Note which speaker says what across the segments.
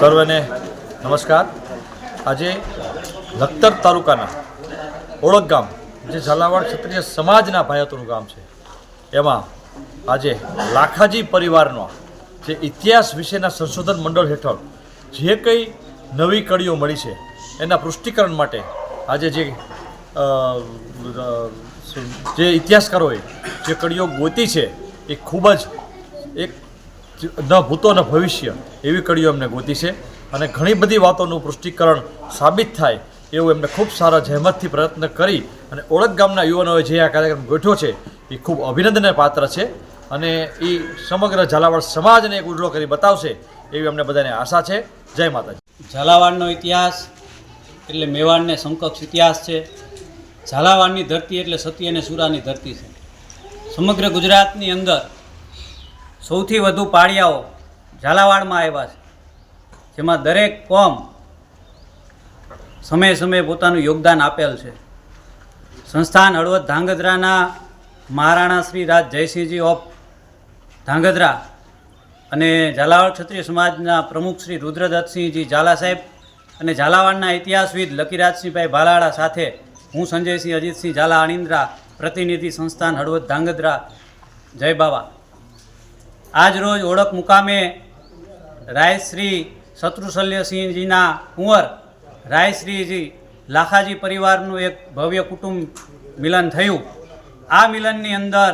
Speaker 1: સર્વને નમસ્કાર। આજે લખતર તાલુકાના ઓળખ ગામ જે ઝાલાવાડ ક્ષત્રિય સમાજના ભાઈઓનું ગામ છે, એમાં આજે લાખાજી પરિવારનો જે ઇતિહાસ વિશેના સંશોધન મંડળ હેઠળ જે કંઈ નવી કડીઓ મળી છે એના પુષ્ટિકરણ માટે આજે જે ઇતિહાસકારોએ જે કડીઓ ગોતી છે એ ખૂબ જ એક ન ભૂતો ન ભવિષ્ય એવી કડીઓ એમને ગોતી છે અને ઘણી બધી વાતોનું પુષ્ટિકરણ સાબિત થાય એવું એમને ખૂબ સારા જહેમતથી પ્રયત્ન કરી અને ઓળખ ગામના યુવાનોએ જે આ કાર્યક્રમ ગોઠવ્યો છે એ ખૂબ અભિનંદનને પાત્ર છે અને એ સમગ્ર ઝાલાવાડ સમાજને એક ઉજળો કરી બતાવશે એવી અમને બધાને આશા છે। જય માતાજી।
Speaker 2: ઝાલાવાડનો ઇતિહાસ એટલે મેવાડને સમકક્ષ ઇતિહાસ છે। ઝાલાવાડની ધરતી એટલે સતી અને સુરાની ધરતી છે। સમગ્ર ગુજરાતની અંદર સૌથી વધુ પાળિયાઓ ઝાલાવાડમાં આવ્યા છે, જેમાં દરેક કોમ સમયે સમયે પોતાનું યોગદાન આપેલ છે। સંસ્થાન હળવદ ધાંગધ્રાના મહારાણા શ્રી રાજ જયસિંહજી ઓફ ધાંગધ્રા અને ઝાલાવાડ ક્ષત્રિય સમાજના પ્રમુખ શ્રી રુદ્રદત્તસિંહજી ઝાલા સાહેબ અને ઝાલાવાડના ઇતિહાસવિદ લકીરાજસિંહભાઈ ભાલાળા સાથે હું સંજયસિંહ અજીતસિંહ ઝાલા અણિંદ્રા, પ્રતિનિધિ સંસ્થાન હળવદ ધાંગધ્રા, જય બાવા। આજ રોજ ઓળખ મુકામે રાયશ્રી શત્રુશલ્યસિંહજીના કુંવર રાયશ્રીજી લાખાજી પરિવારનું એક ભવ્ય કુટુંબ મિલન થયું। આ મિલનની અંદર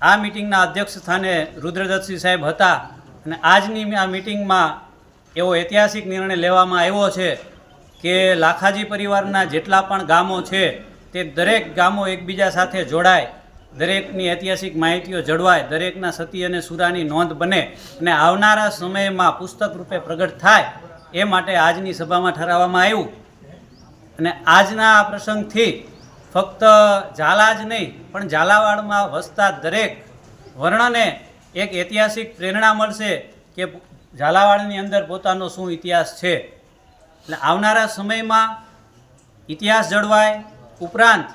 Speaker 2: આ મિટિંગના અધ્યક્ષ સ્થાને રુદ્રદત્તસિંહ સાહેબ હતા અને આજની આ મિટિંગમાં એવો ઐતિહાસિક નિર્ણય લેવામાં આવ્યો છે કે લાખાજી પરિવારના જેટલા પણ ગામો છે તે દરેક ગામો એકબીજા સાથે જોડાય, દરેકની ઐતિહાસિક માહિતીઓ જળવાય, દરેકના સતી અને સુરાની નોંધ બને અને આવનારા સમયમાં પુસ્તક રૂપે પ્રગટ થાય એ માટે આજની સભામાં ઠરાવવામાં આવ્યું। અને આજના આ પ્રસંગથી ફક્ત ઝાલા જ નહીં પણ ઝાલાવાડમાં વસતા દરેક વર્ણને એક ઐતિહાસિક પ્રેરણા મળશે કે ઝાલાવાડની અંદર પોતાનો શું ઇતિહાસ છે। એટલે આવનારા સમયમાં ઇતિહાસ જળવાય, ઉપરાંત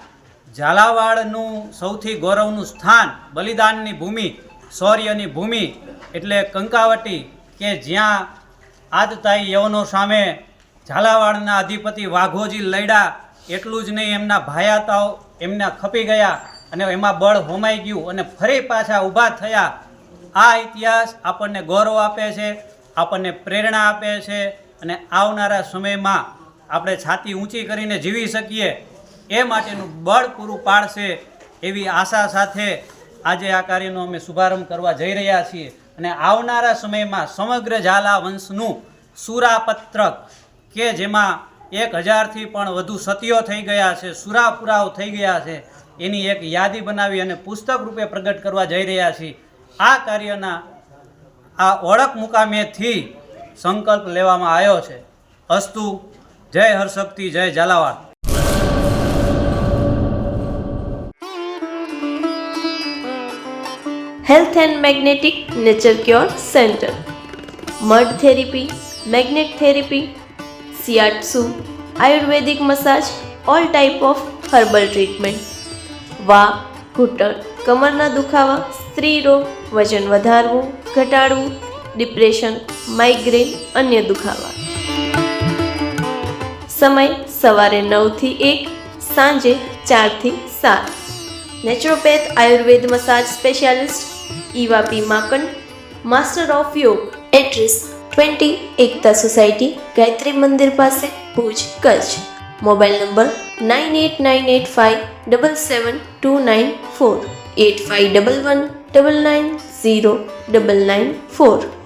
Speaker 2: ઝાલાવાડનું સૌથી ગૌરવનું સ્થાન બલિદાનની ભૂમિ, શૌર્યની ભૂમિ એટલે કંકાવટી કે જ્યાં આદતાઈ યવનો સામે ઝાલાવાડના અધિપતિ વાઘોજી લડ્યા, એટલું જ નહીં એમના ભાયાતાઓ એમના ખપી ગયા અને એમાં બળ હોમાઈ ગયું અને ફરી પાછા ઊભા થયા। આ ઇતિહાસ આપણને ગૌરવ આપે છે, આપણને પ્રેરણા આપે છે અને આવનારા સમયમાં આપણે છાતી ઊંચી કરીને જીવી શકીએ એ માટેનું બળ પૂરું પાડશે એવી આશા સાથે આજે આ કાર્યનો અમે શુભારંભ કરવા જઈ રહ્યા છીએ। અને આવનારા સમયમાં સમગ્ર ઝાલા વંશનું સુરાપત્રક કે જેમાં 1000થી પણ વધુ સતીઓ થઈ ગયા છે, સુરાપુરાઓ થઈ ગયા છે, એની એક યાદી બનાવી અને પુસ્તક રૂપે પ્રગટ કરવા જઈ રહ્યા છીએ। આ કાર્યના આ ઓળખ મુકામેથી સંકલ્પ લેવામાં આવ્યો છે। અસ્તુ। જય હરશક્તિ, જય Zalawad.
Speaker 3: Health and magnetic nature cure centre, mud therapy, magnet therapy, shiatsu, Ayurvedic massage, all type of herbal treatment, वा घूंटण कमरना दुखावा, स्त्री रोग, वजन वधारवुं घटाडवुं, डिप्रेशन, माइग्रेन, अन्य दुखावा। समय सवारे 9 થી 1, सांजे 4 થી 7। Naturopath Ayurveda massage specialist Eva P Maken, master of योग। एड्रेस 20 एकता सोसायटी, गायत्री मंदिर पासे, भूज, कच्छ। Mobile number 9898577294, 8511990994।